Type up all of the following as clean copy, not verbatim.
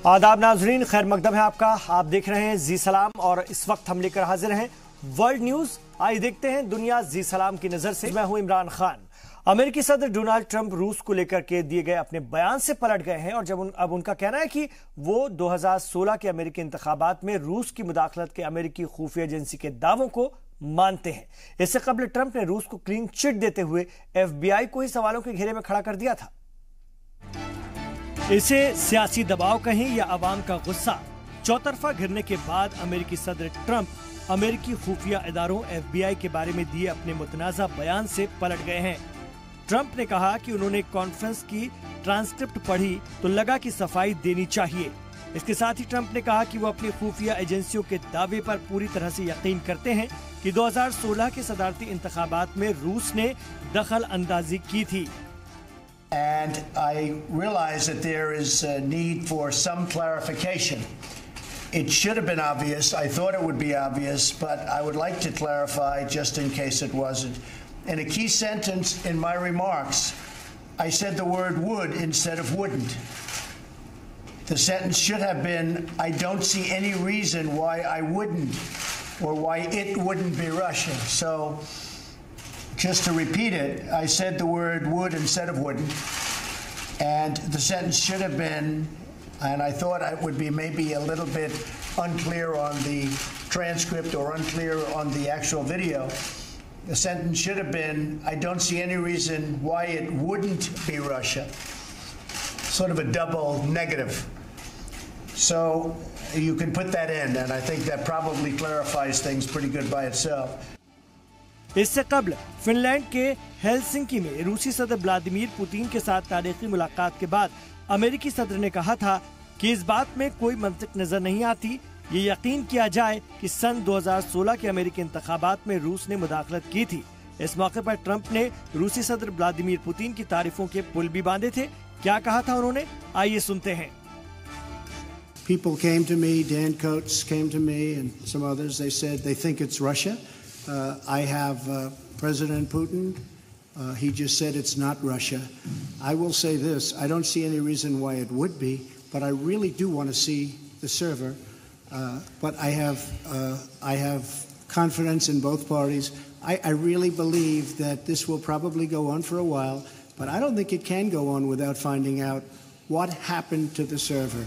आदाब नाजरीन, खैर मकदम है आपका। आप देख रहे हैं जी सलाम और इस वक्त हम लेकर हाजिर हैं वर्ल्ड न्यूज। आइए देखते हैं दुनिया जी सलाम की नजर से। मैं हूं इमरान खान। अमेरिकी सदर डोनाल्ड ट्रंप रूस को लेकर के दिए गए अपने बयान से पलट गए हैं और अब उनका कहना है कि वो 2016 के अमेरिकी इंतखाबात में रूस की मुदाखलत के अमेरिकी खुफिया एजेंसी के दावों को मानते हैं। इससे कबल ट्रंप ने रूस को क्लीन चिट देते हुए FBI को ही सवालों के घेरे में खड़ा कर दिया था। इसे सियासी दबाव कहें या अवाम का गुस्सा, चौतरफा घिरने के बाद अमेरिकी सदर ट्रंप अमेरिकी खुफिया इदारों FBI के बारे में दिए अपने मुतनाज़ा बयान से पलट गए हैं। ट्रंप ने कहा कि उन्होंने कॉन्फ्रेंस की ट्रांसक्रिप्ट पढ़ी तो लगा कि सफाई देनी चाहिए। इसके साथ ही ट्रंप ने कहा कि वो अपनी खुफिया एजेंसियों के दावे पर पूरी तरह से यकीन करते हैं कि 2016 के सदारती इंतखाबात में रूस ने दखल अंदाजी की थी। And I realize that there is a need for some clarification. It should have been obvious. I thought it would be obvious, but I would like to clarify just in case it wasn't. In a key sentence in my remarks, I said the word would instead of wouldn't. The sentence should have been, I don't see any reason why I wouldn't or why it wouldn't be Russia. So, just to repeat it, I said the word would instead of wouldn't, and the sentence should have been, and I thought it would be maybe a little bit unclear on the transcript or unclear on the actual video. The sentence should have been, I don't see any reason why it wouldn't be Russia. Sort of a double negative. So you can put that in, and I think that probably clarifies things pretty good by itself. इससे कबल Finland के Helsinki में रूसी सदर Vladimir Putin के साथ तारीखी मुलाकात के बाद अमेरिकी सदर ने कहा था कि इस बात में कोई मंतिक नजर नहीं आती, ये यकीन किया जाए कि सन 2016 के अमेरिकी इंतखाबात में रूस ने मुदाखलत की थी। इस मौके पर ट्रंप ने रूसी सदर व्लादिमीर पुतिन की तारीफों के पुल भी बांधे थे। क्या कहा था उन्होंने, आइए सुनते हैं। People came to me, Dan Coates came to me and some others, they said they think it's Russia. I have President Putin. He just said it's not Russia. I will say this. I don't see any reason why it would be, but I really do want to see the server. But I have confidence in both parties. I really believe that this will probably go on for a while, but I don't think it can go on without finding out what happened to the server.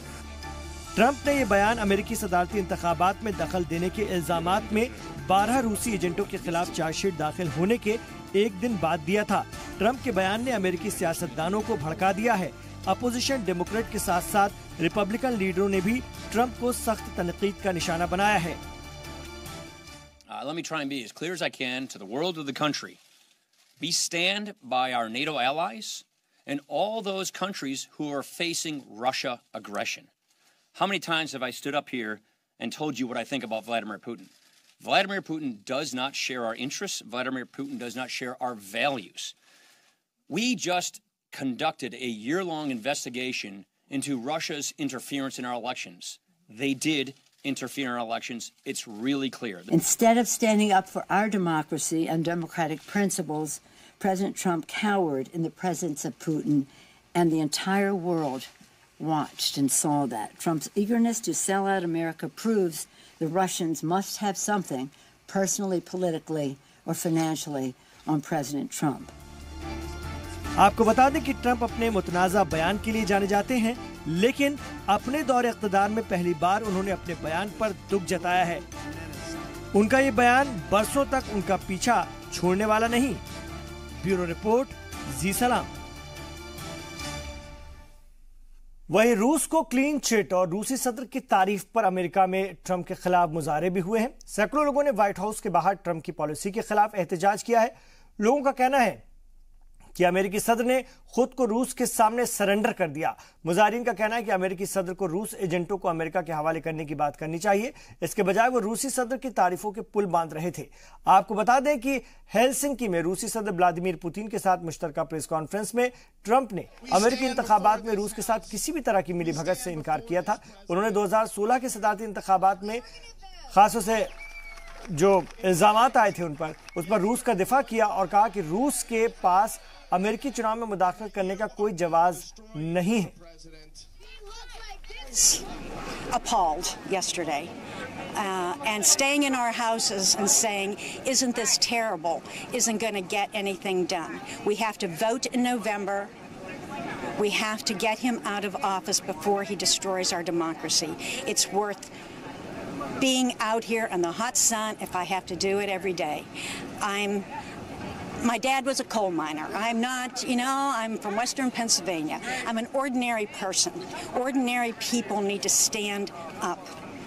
Trump ने ये बयान अमेरिकी सदारती इंतखाबात में दखल देने के इल्जामात में 12 रूसी एजेंटों के खिलाफ चार्जशीट दाखिल होने के एक दिन बाद दिया था। ट्रंप के बयान ने अमेरिकी सियासतदानों को भड़का दिया है। अपोजिशन डेमोक्रेट के साथ साथ रिपब्लिकन लीडरों ने भी ट्रंप को सख्त तनकीद का निशाना बनाया है। Let me try and be as clear as I can to the world of the country. We stand by our NATO allies and all those countries who are facing Russia aggression. How many times have I stood up here and told you what I think about Vladimir Putin? Vladimir Putin does not share our interests. Vladimir Putin does not share our values. We just conducted a year-long investigation into Russia's interference in our elections. They did interfere in our elections. It's really clear. Instead of standing up for our democracy and democratic principles, President Trump cowered in the presence of Putin, and the entire world watched and saw that. Trump's eagerness to sell out America proves the Russians must have something personally, politically, or financially on President Trump. आपको बता दें कि Trump अपने मुतनाज़ा बयान के लिए जाने जाते हैं, लेकिन अपने दौरे इक़्तिदार में पहली बार उन्होंने अपने बयान पर दुख जताया है। उनका ये बयान बरसों तक उनका पीछा छोड़ने वाला नहीं। ब्यूरो रिपोर्ट, जी सलाम। वहीं रूस को क्लीन चिट और रूसी सदर की तारीफ पर अमेरिका में ट्रंप के खिलाफ मुजाहरे भी हुए हैं। सैकड़ों लोगों ने व्हाइट हाउस के बाहर ट्रंप की पॉलिसी के खिलाफ एहतजाज किया है। लोगों का कहना है कि अमेरिकी सदर ने खुद को रूस के सामने सरेंडर कर दिया। मुजाहिरीन का कहना है कि अमेरिकी सदर को रूस एजेंटों को अमेरिका के हवाले करने की बात करनी चाहिए, इसके बजाय वो रूसी सदर की तारीफों के पुल बांध रहे थे। आपको बता दें कि हेलसिंकी में रूसी सदर व्लादिमीर पुतिन के साथ मुश्तरका प्रेस कॉन्फ्रेंस में ट्रंप ने अमेरिकी इंतखाबात में रूस के साथ किसी भी तरह की मिलीभगत से इनकार किया था। उन्होंने 2016 के सदारती इंतखाबात में खासतौर से जो इल्जामात आए थे उस पर रूस का दिफा किया और कहा कि रूस के पास अमेरिकी चुनाव में मुदाखलत करने का कोई जवाब नहीं है। was appalled yesterday. And staying in our houses and saying, isn't this terrible, isn't going to get anything done. We have to vote in November. We have to get him out of office before he destroys our democracy. It's worth being out here in the hot sun if I have to do it every day. My dad was a coal miner. I'm not, I'm from Western Pennsylvania. I'm an ordinary person. Ordinary people need to stand up.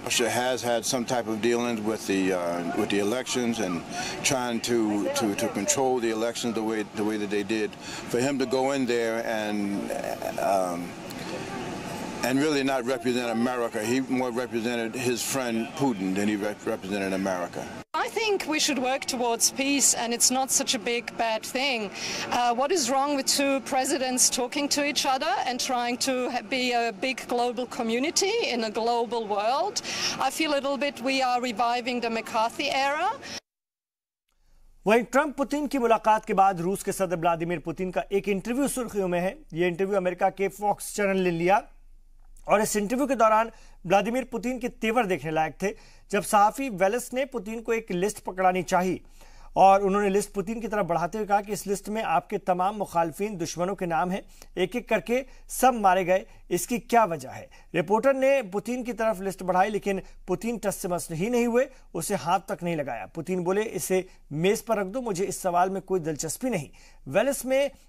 Russia has had some type of dealings with the elections and trying to control the elections the way that they did. For him to go in there and really not represent America, he more represented his friend Putin than he represented America. I think we should work towards peace, and it's not such a bad thing. What is wrong with two presidents talking to each other and trying to be a big global community in a global world? I feel a little bit we are reviving the McCarthy era. वहीं Trump Putin की मुलाकात के बाद रूस के सदर Vladimir Putin का एक इंटरव्यू सुर्खियों में है। यह इंटरव्यू अमेरिका के फॉक्स चैनल ने लिया और इस इंटरव्यू के दौरान व्लादिमीर पुतिन के तेवर देखने लायक थे। जब सहाफी वेलेस ने पुतिन को एक लिस्ट पकड़ानी चाहिए और उन्होंने लिस्ट पुतिन की तरफ बढ़ाते हुए कहा कि इस लिस्ट में आपके तमाम मुखालफिन दुश्मनों के नाम हैं, एक एक करके सब मारे गए, इसकी क्या वजह है। रिपोर्टर ने पुतिन की तरफ लिस्ट बढ़ाई लेकिन पुतिन टस से मस ही नहीं हुए, उसे हाथ तक नहीं लगाया। पुतिन बोले, इसे मेज पर रख दो, मुझे इस सवाल में कोई दिलचस्पी नहीं। वेलेस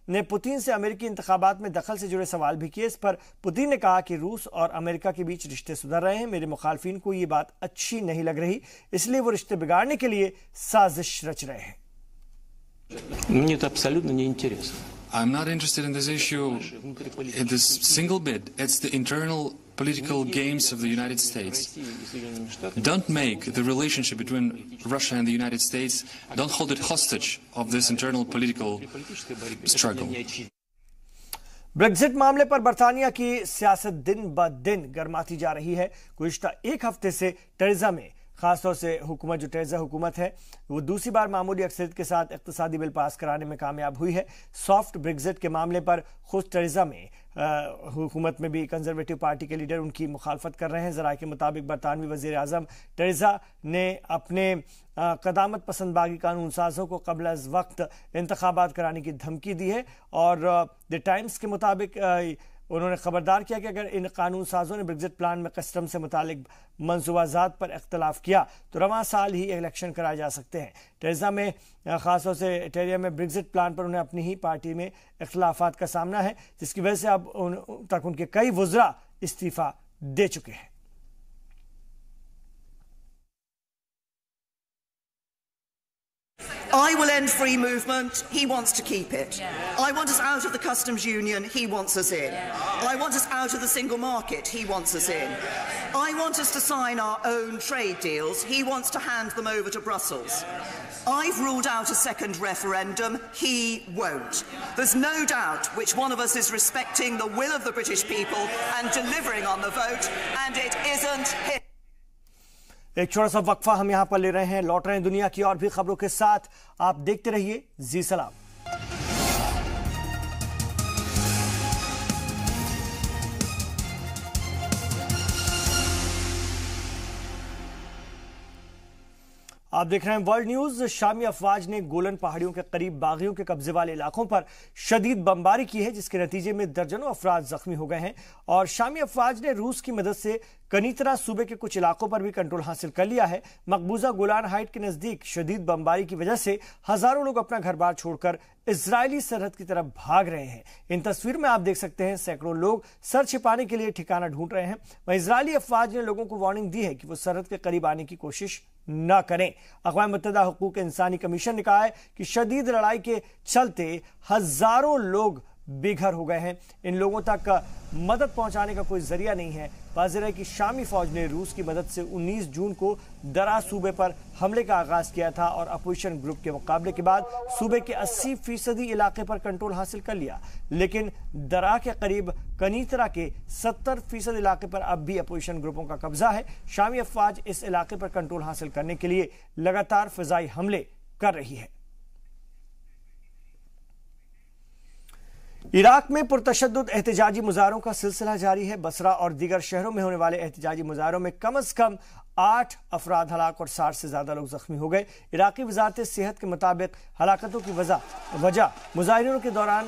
ने पुतिन से अमेरिकी इंतखाबात में दखल से जुड़े सवाल भी किए। इस पर पुतिन ने कहा कि रूस और अमेरिका के बीच रिश्ते सुधर रहे हैं, मेरे मुखालफिन को ये बात अच्छी नहीं लग रही, इसलिए वो रिश्ते बिगाड़ने के लिए साजिश रच रहे हैं। Мне это абсолютно не интересно. I'm not interested in this issue in this single bit. It's the internal political games of the United States. Don't make the relationship between Russia and the United States, don't hold it hostage of this internal political struggle. Brexit मामले पर बरतानिया की सियासत दिन ब दिन गर्माती जा रही है। गुज़िश्ता एक हफ्ते से टेरेजा में खासतौर से हुकूमत जो टेरेजा हुकूमत है वो दूसरी बार मामूली अक्सरियत के साथ इक़्तिसादी बिल पास कराने में कामयाब हुई है। सॉफ्ट ब्रेक्जिट के मामले पर खुद टेरेजा में हुकूमत में भी कंजर्वेटिव पार्टी के लीडर उनकी मुखालफत कर रहे हैं। ज़राए के मुताबिक बरतानवी वज़ीर आज़म टेरेजा ने अपने क़दामत पसंद बागी कानून साजों को क़ब्ल अज़ वक्त इंतखाबात कराने की धमकी दी है और द टाइम्स के मुताबिक उन्होंने खबरदार किया कि अगर इन कानून साजों ने ब्रेक्जिट प्लान में कस्टम से मुतालिक मंसूबाजात पर इख्तलाफ किया तो रवां साल ही इलेक्शन कराए जा सकते हैं। टेरेजा में खासतौर से टेरिया में ब्रेक्जिट प्लान पर उन्हें अपनी ही पार्टी में इख्तलाफात का सामना है, जिसकी वजह से अब तक उनके कई वुज़रा इस्तीफा दे चुके हैं। I will end free movement. He wants to keep it. I want us out of the customs union. He wants us in. I want us out of the single market. He wants us in. I want us to sign our own trade deals. He wants to hand them over to Brussels. I've ruled out a second referendum. He won't. There's no doubt which one of us is respecting the will of the British people and delivering on the vote, and it isn't him. एक छोटा सा वक्फा हम यहां पर ले रहे हैं, लौट रहे हैं दुनिया की और भी खबरों के साथ। आप देखते रहिए जी सलाम। आप देख रहे हैं वर्ल्ड न्यूज। शामी अफवाज ने गोलन पहाड़ियों के करीब बागियों के कब्जे वाले इलाकों पर शदीद बमबारी की है, जिसके नतीजे में दर्जनों अफराद जख्मी हो गए हैं और शामी अफवाज ने रूस की मदद से कनीतरा सूबे के कुछ इलाकों पर भी कंट्रोल हासिल कर लिया है। मकबूजा गोलान हाइट के नजदीक शदीद बमबारी की वजह से हजारों लोग अपना घर बार छोड़कर इजरायली सरहद की तरफ भाग रहे हैं। इन तस्वीर में आप देख सकते हैं सैकड़ों लोग सर छिपाने के लिए ठिकाना ढूंढ रहे हैं। वहीं इजरायली अफवाज ने लोगों को वार्निंग दी है कि वो सरहद के करीब आने की कोशिश न करें। अक़वाम मुत्तहिदा हुकूक इंसानी कमीशन ने कहा है कि शदीद लड़ाई के चलते हजारों लोग बेघर हो गए हैं। इन लोगों तक मदद पहुंचाने का कोई जरिया नहीं है। वाज़ेह है कि शामी फौज ने रूस की मदद से 19 जून को दरा सूबे पर हमले का आगाज किया था और अपोजिशन ग्रुप के मुकाबले के बाद सूबे के 80% इलाके पर कंट्रोल हासिल कर लिया, लेकिन दरा के करीब कनीतरा के 70% इलाके पर अब भी अपोजिशन ग्रुपों का कब्जा है। शामी अफवाज इस इलाके पर कंट्रोल हासिल करने के लिए लगातार फिजाई हमले कर रही है। इराक में पुरतशद्दुद एहतजाजी मुजाहरों का सिलसिला जारी है। बसरा और दीगर शहरों में होने वाले एहतजाजी मुजाहरों में कम से कम 8 अफराद हलाक और 60 से ज्यादा लोग जख्मी हो गए। इराकी वजारत सेहत के मुताबिक हलाकतों की वजह मुजाहरों के दौरान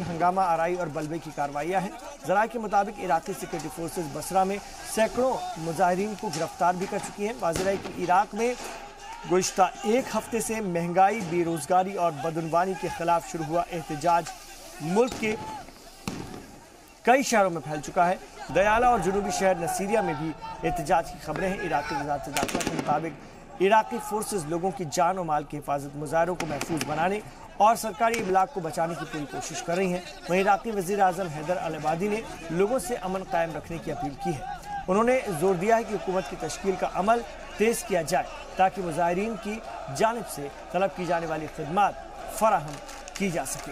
हंगामा आराई और बल्बे की कार्रवाइयां हैं। जराये के मुताबिक इराकी सिक्योरिटी फोर्सेज बसरा में सैकड़ों मुजाहिरीन को गिरफ्तार भी कर चुकी हैं। वाज़ेह है कि इराक में गुज़िश्ता एक हफ्ते से महंगाई, बेरोजगारी और बदउनवानी के खिलाफ शुरू हुआ एहतजाज मुल्क के कई शहरों में फैल चुका है। दयाला और जुनूबी शहर नसीरिया में भी एहतजाज की खबरें हैं। इराकी वज़ारत दाखिला के मुताबिक इराकी फोर्सेज लोगों की जान और माल की हिफाजत, मुजाहरों को महफूज बनाने और सरकारी इब्लाग को बचाने की पूरी कोशिश कर रही हैं। वहीं इराकी वज़ीर आज़म हैदर अल अबादी ने लोगों से अमन कायम रखने की अपील की है। उन्होंने जोर दिया है कि हुकूमत की तश्कील का अमल तेज किया जाए ताकि मुजाहिरीन की जानिब से तलब की जाने वाली खिदमात फराहम की जा सके।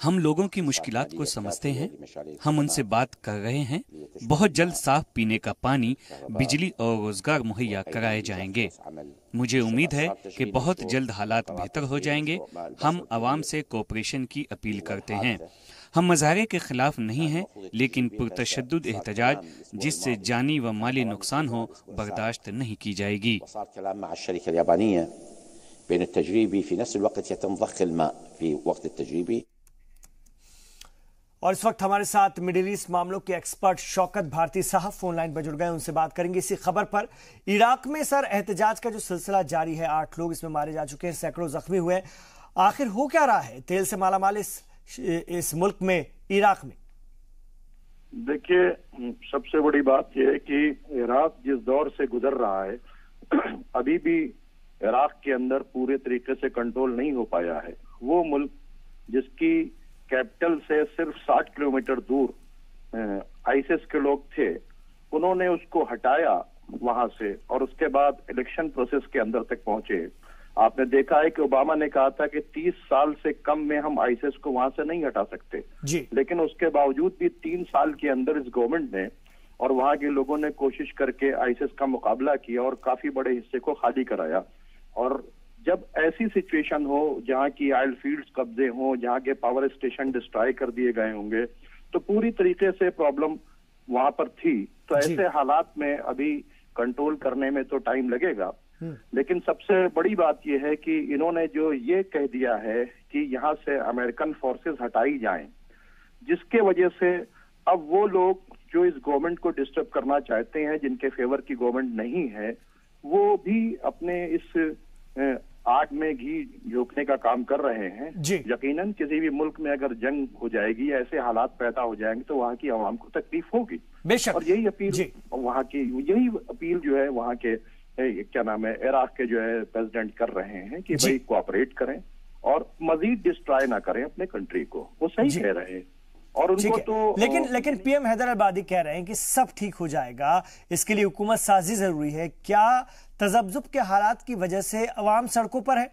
हम लोगों की मुश्किलात को समझते हैं, हम उनसे बात कर रहे हैं। बहुत जल्द साफ पीने का पानी, बिजली और रोजगार मुहैया कराए जाएंगे। मुझे उम्मीद है कि बहुत जल्द हालात बेहतर हो जाएंगे। हम आवाम से कोऑपरेशन की अपील करते हैं। हम मज़ाहरे के खिलाफ नहीं हैं, लेकिन पुरतशद्दुद एहतजाज जिससे जानी व माली नुकसान हो बर्दाश्त नहीं की जाएगी। और इस वक्त हमारे साथ मिडिल ईस्ट मामलों के एक्सपर्ट शौकत भारती साहब फोन लाइन पर जुड़ गए, उनसे बात करेंगे इसी खबर पर। इराक में सर एहतजाज का जो सिलसिला जारी है, 8 लोग इसमें मारे जा चुके हैं, सैकड़ों जख्मी हुए हैं। आखिर हो क्या रहा है तेल से मालामाल इस मुल्क में, इराक में? देखिए, सबसे बड़ी बात यह है कि इराक जिस दौर से गुजर रहा है अभी भी इराक के अंदर पूरे तरीके से कंट्रोल नहीं हो पाया है। वो मुल्क जिसकी कैपिटल से सिर्फ 60 किलोमीटर दूर आईसिस के लोग थे, उन्होंने उसको हटाया वहां से और उसके बाद इलेक्शन प्रोसेस के अंदर तक पहुंचे। आपने देखा है कि ओबामा ने कहा था कि 30 साल से कम में हम आईसिस को वहां से नहीं हटा सकते जी। लेकिन उसके बावजूद भी 3 साल के अंदर इस गवर्नमेंट ने और वहां के लोगों ने कोशिश करके आईसिस का मुकाबला किया और काफी बड़े हिस्से को खाली कराया। और जब ऐसी सिचुएशन हो जहां की ऑयल फील्ड्स कब्जे हों, जहां के पावर स्टेशन डिस्ट्रॉय कर दिए गए होंगे, तो पूरी तरीके से प्रॉब्लम वहां पर थी। तो ऐसे हालात में अभी कंट्रोल करने में तो टाइम लगेगा, लेकिन सबसे बड़ी बात यह है कि इन्होंने जो ये कह दिया है कि यहाँ से अमेरिकन फोर्सेस हटाई जाएं, जिसके वजह से अब वो लोग जो इस गवर्नमेंट को डिस्टर्ब करना चाहते हैं, जिनके फेवर की गवर्नमेंट नहीं है, वो भी अपने इस आग में घी झोंकने का काम कर रहे हैं। यकीनन किसी भी मुल्क में अगर जंग हो जाएगी, ऐसे हालात पैदा हो जाएंगे, तो वहाँ की आवाम को तकलीफ होगी। बेशक। और यही अपील जो है वहाँ के क्या नाम है इराक के जो है प्रेसिडेंट कर रहे हैं कि भाई कोऑपरेट करें और मजीद डिस्ट्रॉय ना करें अपने कंट्री को। वो सही कह रहे हैं और उनको तो लेकिन पीएम हैदर अल अबादी कह रहे हैं कि सब ठीक हो जाएगा, इसके लिए हुकूमत साजी जरूरी है। क्या तजब्जुब के हालात की वजह से अवाम सड़कों पर है?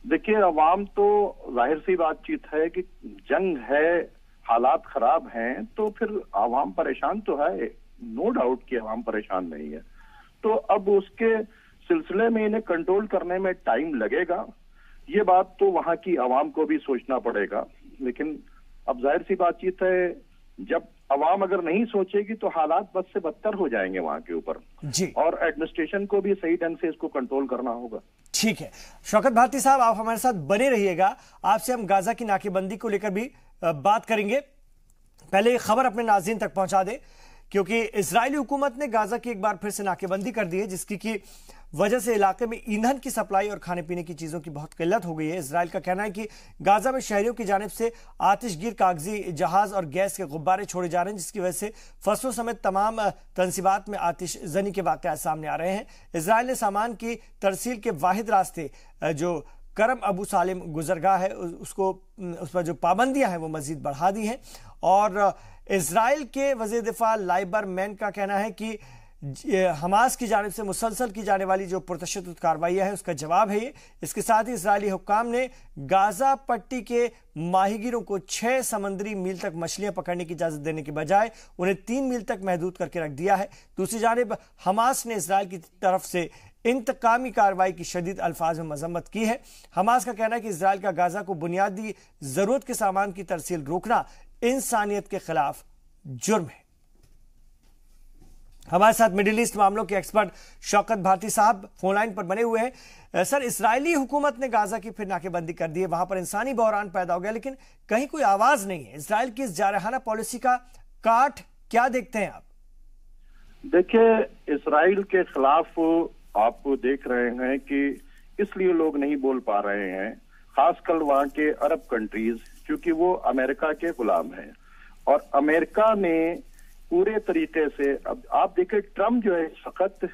देखिए, अवाम तो जाहिर सी बातचीत है कि जंग है, हालात खराब हैं, तो फिर अवाम परेशान तो है, नो डाउट कि अवाम परेशान नहीं है। तो अब उसके सिलसिले में इन्हें कंट्रोल करने में टाइम लगेगा, ये बात तो वहां की आवाम को भी सोचना पड़ेगा। लेकिन अब जाहिर सी बातचीत है, जब अवाम अगर नहीं सोचेगी तो हालात बद से बदतर हो जाएंगे वहां के ऊपर जी। और एडमिनिस्ट्रेशन को भी सही ढंग से इसको कंट्रोल करना होगा। ठीक है, शौकत भारती साहब आप हमारे साथ बने रहिएगा। आपसे हम गाजा की नाकेबंदी को लेकर भी बात करेंगे। पहले ये खबर अपने नाज़रीन तक पहुंचा दें, क्योंकि इजरायली हुकूमत ने गाजा की एक बार फिर से नाकेबंदी कर दी है, जिसकी की वजह से इलाके में ईंधन की सप्लाई और खाने पीने की चीजों की बहुत किल्लत हो गई है। इजराइल का कहना है कि गाजा में शहरियों की जानिब से आतिशगीर कागजी जहाज और गैस के गुब्बारे छोड़े जा रहे हैं, जिसकी वजह से फसलों समेत तमाम तनसीबात में आतिशजनी के वाक़यात सामने आ रहे हैं। इजराइल ने सामान की तरसील के वाहिद रास्ते जो करम अबू सालिम गुजरगाह है उस पर जो पाबंदियां हैं वो मजीद बढ़ा दी हैं। और इजराइल के वज़ीर दिफा लाइबर मैन का कहना है कि हमास की जानिब से मुसलसल की जाने वाली जो पुरतशद्दुद कार्रवाइयां है उसका जवाब है ये। इसके साथ ही इजरायली हुक्काम ने गाजा पट्टी के माहीगीरों को 6 समंदरी मील तक मछलियां पकड़ने की इजाजत देने के बजाय उन्हें 3 मील तक महदूद करके रख दिया है। दूसरी जानिब हमास ने इजरायल की तरफ से इंतकामी कार्रवाई की शदीद अल्फाज में मजम्मत की है। हमास का कहना है कि इजरायल का गाजा को बुनियादी जरूरत के सामान की तरसील रोकना इंसानियत के खिलाफ जुर्म है। हमारे साथ मिडिल ईस्ट मामलों के एक्सपर्ट शौकत भारती साहब फोन लाइन पर बने हुए हैं। सर, इस्राएली हुकूमत ने गाजा की फिर नाकेबंदी कर दी है, वहां पर इंसानी बहरान पैदा हो गया, लेकिन कहीं कोई आवाज नहीं है। इस्राएल की इस जारहाना पॉलिसी का काट क्या देखते हैं आप? देखिए, इस्राएल के खिलाफ आप देख रहे हैं कि इसलिए लोग नहीं बोल पा रहे हैं, खासकर वहां के अरब कंट्रीज, क्योंकि वो अमेरिका के गुलाम हैं और अमेरिका ने पूरे तरीके से, अब आप देखिए ट्रम्प जो है इस वक्त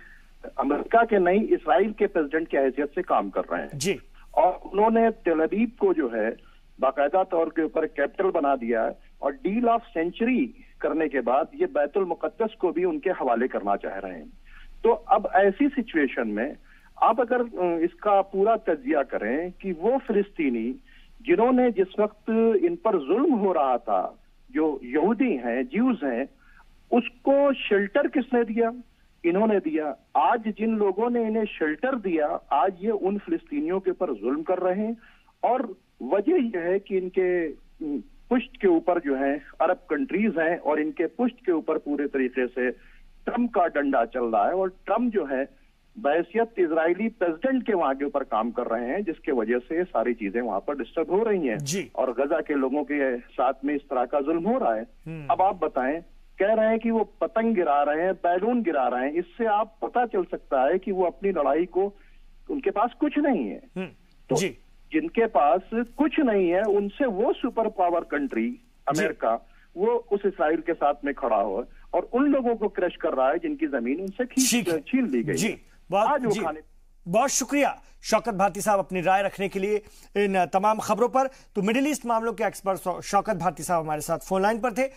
अमेरिका के नहीं इस्राएल के प्रेसिडेंट की हैसियत से काम कर रहे हैं जी। और उन्होंने तेल अवीव को जो है बाकायदा तौर के ऊपर कैपिटल बना दिया है और डील ऑफ सेंचुरी करने के बाद ये बैतुल मुकद्दस को भी उनके हवाले करना चाह रहे हैं। तो अब ऐसी सिचुएशन में आप अगर इसका पूरा तजिया करें कि वो फिलिस्तीनी जिन्होंने जिस वक्त इन पर जुल्म हो रहा था, जो यहूदी हैं, ज्यूज हैं, उसको शेल्टर किसने दिया? इन्होंने दिया। आज जिन लोगों ने इन्हें शेल्टर दिया, आज ये उन फिलिस्तीनियों के ऊपर जुल्म कर रहे हैं और वजह यह है कि इनके पुष्ट के ऊपर जो है अरब कंट्रीज हैं और इनके पुष्ट के ऊपर पूरे तरीके से ट्रम्प का डंडा चल रहा है और ट्रम्प जो है बहैसियत इजरायली प्रेसिडेंट के वहां के ऊपर काम कर रहे हैं, जिसके वजह से सारी चीजें वहां पर डिस्टर्ब हो रही हैं और गजा के लोगों के साथ में इस तरह का जुल्म हो रहा है। अब आप बताएं, कह रहे हैं कि वो पतंग गिरा रहे हैं, बैलून गिरा रहे हैं, इससे आप पता चल सकता है कि वो अपनी लड़ाई को, उनके पास कुछ नहीं है। तो जिनके पास कुछ नहीं है उनसे वो सुपर पावर कंट्री अमेरिका वो उस इसराइल के साथ में खड़ा हो और उन लोगों को क्रश कर रहा है जिनकी जमीन उनसे छीन ली गई है। बहुत शुक्रिया शौकत भारती साहब अपनी राय रखने के लिए इन तमाम खबरों पर। तो मिडिल ईस्ट मामलों के एक्सपर्ट शौकत भारती साहब हमारे साथ फोन लाइन पर थे।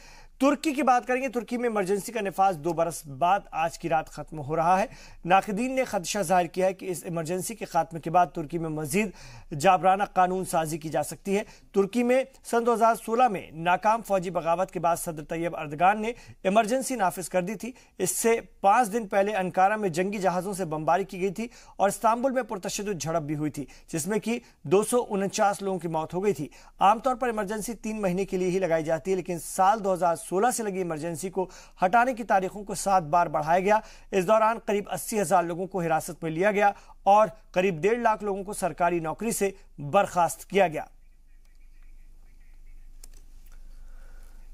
तुर्की की बात करेंगे। तुर्की में इमरजेंसी का नफाज 2 बरस बाद आज की रात खत्म हो रहा है। नाकदीन ने खदशा जाहिर किया है कि इस इमरजेंसी के खात्मे के बाद तुर्की में मजीद जाबराना कानून साजी की जा सकती है। तुर्की में सन 2016 में नाकाम फौजी बगावत के बाद सदर तैयब अर्दगान ने इमरजेंसी नाफिज कर दी थी। इससे 5 दिन पहले अंकारा में जंगी जहाजों से बमबारी की गई थी और इस्तांबुल में पुरतशद्दुद झड़प भी हुई थी, जिसमें कि 249 लोगों की मौत हो गई थी। आमतौर पर इमरजेंसी 3 महीने के लिए ही लगाई जाती है, लेकिन साल 2016 से लगी इमरजेंसी को हटाने की तारीखों को 7 बार बढ़ाया गया। इस दौरान करीब 80,000 लोगों को हिरासत में लिया गया और करीब 1.5 लाख लोगों को सरकारी नौकरी से बर्खास्त किया गया।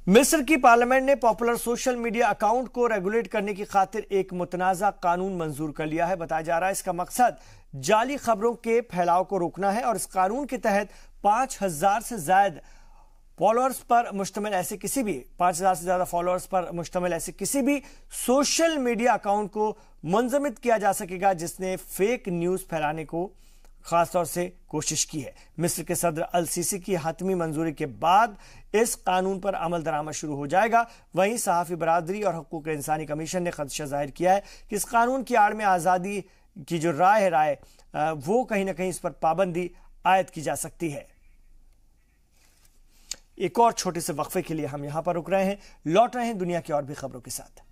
मिस्र की पार्लियामेंट ने पॉपुलर सोशल मीडिया अकाउंट को रेगुलेट करने की खातिर एक मुतनाज़ा कानून मंजूर कर लिया है। बताया जा रहा है इसका मकसद जाली खबरों के फैलाव को रोकना है और इस कानून के तहत 5,000 से ज्यादा फॉलोअर्स पर मुश्तमिल ऐसे किसी भी 5,000 से ज्यादा फॉलोअर्स पर मुश्तमिल ऐसे किसी भी सोशल मीडिया अकाउंट को मुंजमिद किया जा सकेगा जिसने फेक न्यूज फैलाने को खासतौर से कोशिश की है। मिस्र के सदर अल सीसी की हतमी मंजूरी के बाद इस कानून पर अमल दरामद शुरू हो जाएगा। वहीं सहाफी बरादरी और हकूक इंसानी कमीशन ने खदशा जाहिर किया है कि इस कानून की आड़ में आज़ादी की जो राय है वो कहीं ना कहीं इस पर पाबंदी आयद की जा सकती है। एक और छोटे से वक्फे के लिए हम यहां पर रुक रहे हैं, लौट रहे हैं दुनिया की और भी खबरों के साथ।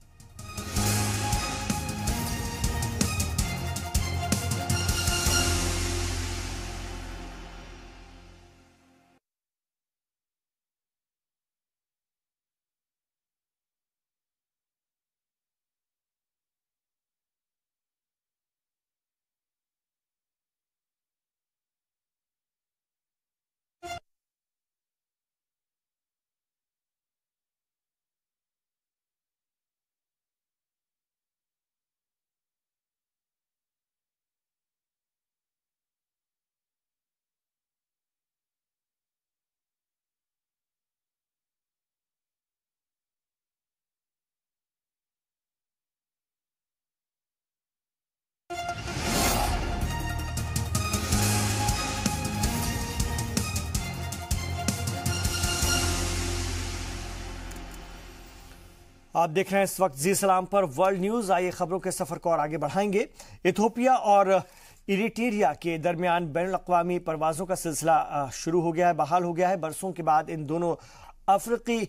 आप देख रहे हैं इस वक्त जी सलाम पर वर्ल्ड न्यूज। आइए खबरों के सफर को और आगे बढ़ाएंगे। इथियोपिया और इरिट्रिया के दरमियान बैनुल-अक़वामी परवाजों का सिलसिला शुरू हो गया है, बहाल हो गया है। बरसों के बाद इन दोनों अफ्रीकी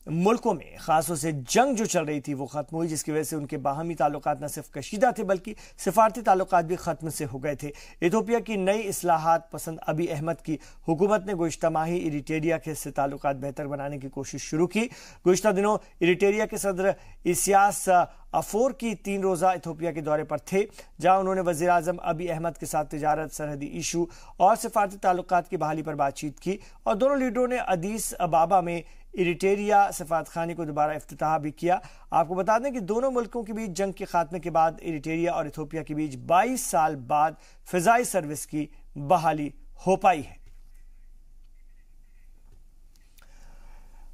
मुल्कों में खासतौर से जंग जो चल रही थी वो खत्म हुई, जिसकी वजह से उनके बाहमी ताल्लुकात न सिर्फ कशीदा थे बल्कि सिफारती ताल्लुकात भी खत्म से हो गए थे। इथियोपिया की नई इस्लाहात पसंद अबी अहमद की हुकूमत ने गुज़िश्ता माही इरिट्रिया के से ताल्लुकात बेहतर बनाने की कोशिश शुरू की। गुज़िश्ता दिनों इरिट्रिया के सदर इसियास अफोर की 3 रोज़ा इथियोपिया के दौरे पर थे, जहां उन्होंने वज़ीर आज़म अबी अहमद के साथ तिजारत, सरहदी इशू और सिफारती ताल्लुकात की बहाली पर बातचीत की और दोनों लीडरों ने अदीस अबाबा में इरिट्रिया सफारतखाने को दोबारा इफ्तिताह भी किया। आपको बता दें कि दोनों मुल्कों के बीच जंग के खात्मे के बाद इरिट्रिया और इथियोपिया के बीच 22 साल बाद फिजाई सर्विस की बहाली हो पाई है।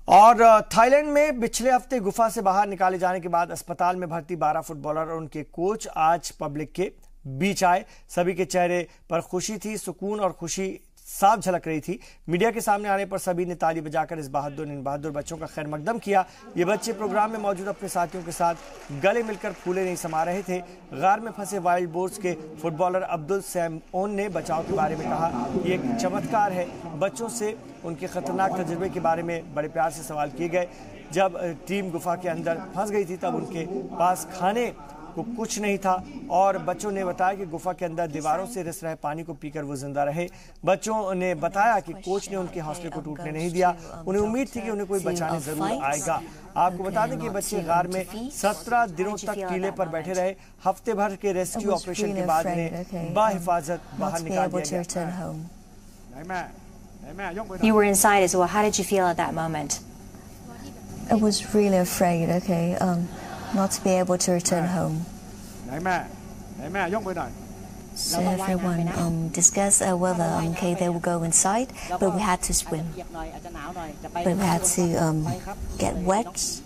और थाईलैंड में पिछले हफ्ते गुफा से बाहर निकाले जाने के बाद अस्पताल में भर्ती 12 फुटबॉलर और उनके कोच आज पब्लिक के बीच आए। सभी के चेहरे पर खुशी थी, सुकून और खुशी साफ झलक रही थी। मीडिया के सामने आने पर सभी ने ताली बजाकर इन बहादुर बच्चों का खैर मकदम किया। ये बच्चे प्रोग्राम में मौजूद अपने साथियों के साथ गले मिलकर फूले नहीं समा रहे थे। गार में फंसे वाइल्ड बोर्स के फुटबॉलर अब्दुल सैमओन ने बचाव के बारे में कहा, ये एक चमत्कार है। बच्चों से उनके खतरनाक तजुर्बे के बारे में बड़े प्यार से सवाल किए गए। जब टीम गुफा के अंदर फंस गई थी तब उनके पास खाने को कुछ नहीं था और बच्चों ने बताया कि गुफा के अंदर दीवारों से रिस रहे पानी को पीकर वो जिंदा रहे। बच्चों ने बताया कि कोच ने उनके हौसले को टूटने नहीं दिया। उन्हें उम्मीद थी कि उन्हें कोई बचाने जरूर आएगा। आपको बता दें कि बच्चे गार में 17 दिनों तक टीले पर बैठे रहे। हफ्ते भर के रेस्क्यू ऑपरेशन के बाद उन्हें बाहिफाजत बाहर निकाल दिया गया। You were inside as well. How did you feel at that moment? I was really afraid, not to be able to return home. So everyone discussed whether they will go inside, but we had to swim. But we had to get wet.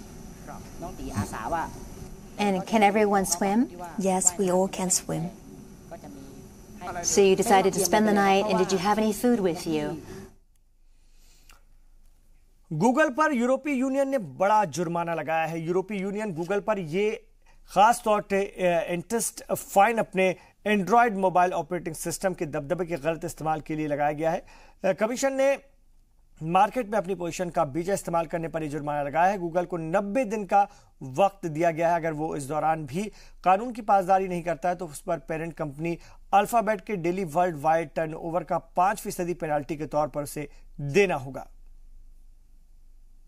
And can everyone swim? Yes, we all can swim. So you decided to spend the night, and did you have any food with you? Google पर यूरोपीय union ने बड़ा जुर्माना लगाया है। यूरोपीय union Google पर ये खास तौर पे इंटरेस्ट फाइन अपने एंड्रॉयड मोबाइल ऑपरेटिंग सिस्टम के दबदबे के गलत इस्तेमाल के लिए लगाया गया है। कमीशन ने मार्केट में अपनी पोजीशन का बीजा इस्तेमाल करने पर यह जुर्माना लगाया है। गूगल को 90 दिन का वक्त दिया गया है। अगर वो इस दौरान भी कानून की पासदारी नहीं करता है तो उस पर पेरेंट कंपनी अल्फाबेट के डेली वर्ल्ड वाइड टर्नओवर का 5% पेनाल्टी के तौर पर उसे देना होगा।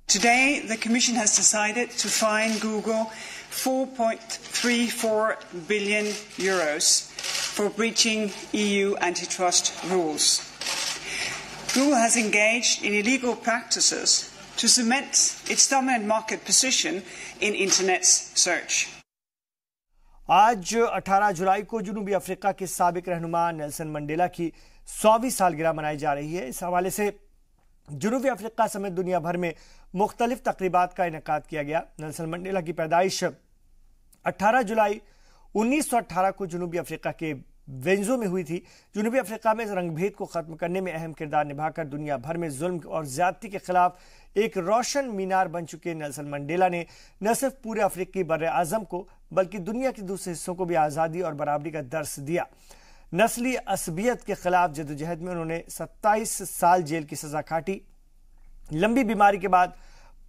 Today, the Commission has decided to fine Google €4.34 billion for breaching EU antitrust rules. Google has engaged in illegal practices to cement its dominant market position in Internet search. आज 18 जुलाई को जनूबी अफ्रीका के साबिक रहनुमा नेल्सन मंडेला की 100वीं सालगिरह मनाई जा रही है। इस हवाले से जनूबी अफ्रीका समेत दुनिया भर में मुख्तलिफ तकरीबात का इनेकाद किया गया। नेल्सन मंडेला की पैदाइश 18 जुलाई 1918 को जनूबी अफ्रीका के वेंजो में हुई थी। जनूबी अफ्रीका में रंगभेद को खत्म करने में अहम किरदार निभाकर दुनिया भर में जुल्म और ज्यादती के खिलाफ एक रोशन मीनार बन चुके नेल्सन मंडेला ने न सिर्फ पूरे अफ्रीकी बर्रे आजम को बल्कि दुनिया के दूसरे हिस्सों को भी आज़ादी और बराबरी का दर्स दिया। नस्ली असबियत के खिलाफ जदोजहद में उन्होंने 27 साल जेल की सजा काटी। लंबी बीमारी के बाद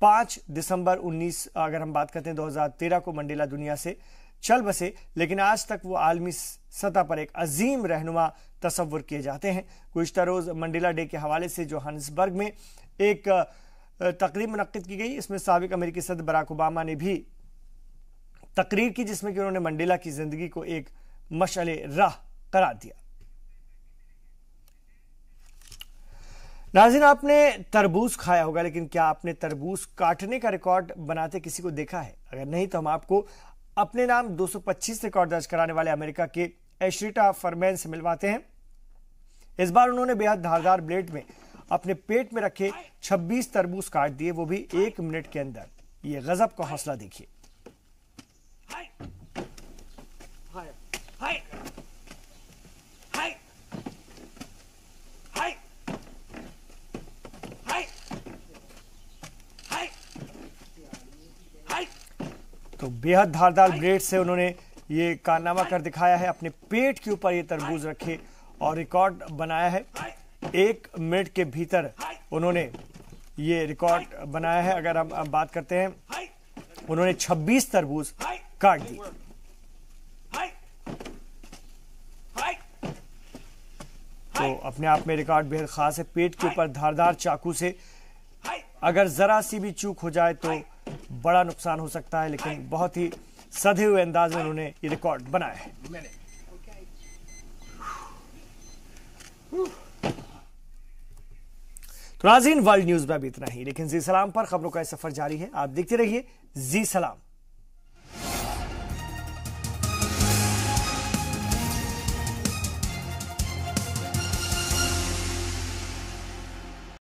5 दिसंबर 2013 को मंडेला दुनिया से चल बसे, लेकिन आज तक वो आलमी सतह पर एक अजीम रहनुमा तस्वुर किए जाते हैं। गुज़िश्ता रोज मंडेला डे के हवाले से जोहानिसबर्ग में एक तकरीब मुनक्किद की गई। इसमें साबिक अमेरिकी सदर बराक ओबामा ने भी तकरीर की, जिसमें कि उन्होंने मंडेला की जिंदगी को एक मशअले राह करार दिया। नाज़रीन, आपने तरबूज खाया होगा, लेकिन क्या आपने तरबूज काटने का रिकॉर्ड बनाते किसी को देखा है? अगर नहीं तो हम आपको अपने नाम 225 रिकॉर्ड दर्ज कराने वाले अमेरिका के एश्रिटा फरमैन से मिलवाते हैं। इस बार उन्होंने बेहद धारदार ब्लेड में अपने पेट में रखे 26 तरबूज काट दिए, वो भी 1 मिनट के अंदर। ये गजब का हौसला देखिए। तो बेहद धारदार ब्लेड से उन्होंने ये कारनामा कर दिखाया है। अपने पेट के ऊपर ये तरबूज रखे और रिकॉर्ड बनाया है। 1 मिनट के भीतर उन्होंने ये रिकॉर्ड बनाया है। अगर हम बात करते हैं, उन्होंने 26 तरबूज काट दिए। तो अपने आप में रिकॉर्ड बेहद खास है। पेट के ऊपर धारदार चाकू से अगर जरा सी भी चूक हो जाए तो बड़ा नुकसान हो सकता है, लेकिन बहुत ही सधे हुए अंदाज में उन्होंने ये रिकॉर्ड बनाया है। तो नाज़रीन, वर्ल्ड न्यूज में अभी इतना ही, लेकिन जी सलाम पर खबरों का सफर जारी है। आप देखते रहिए जी सलाम।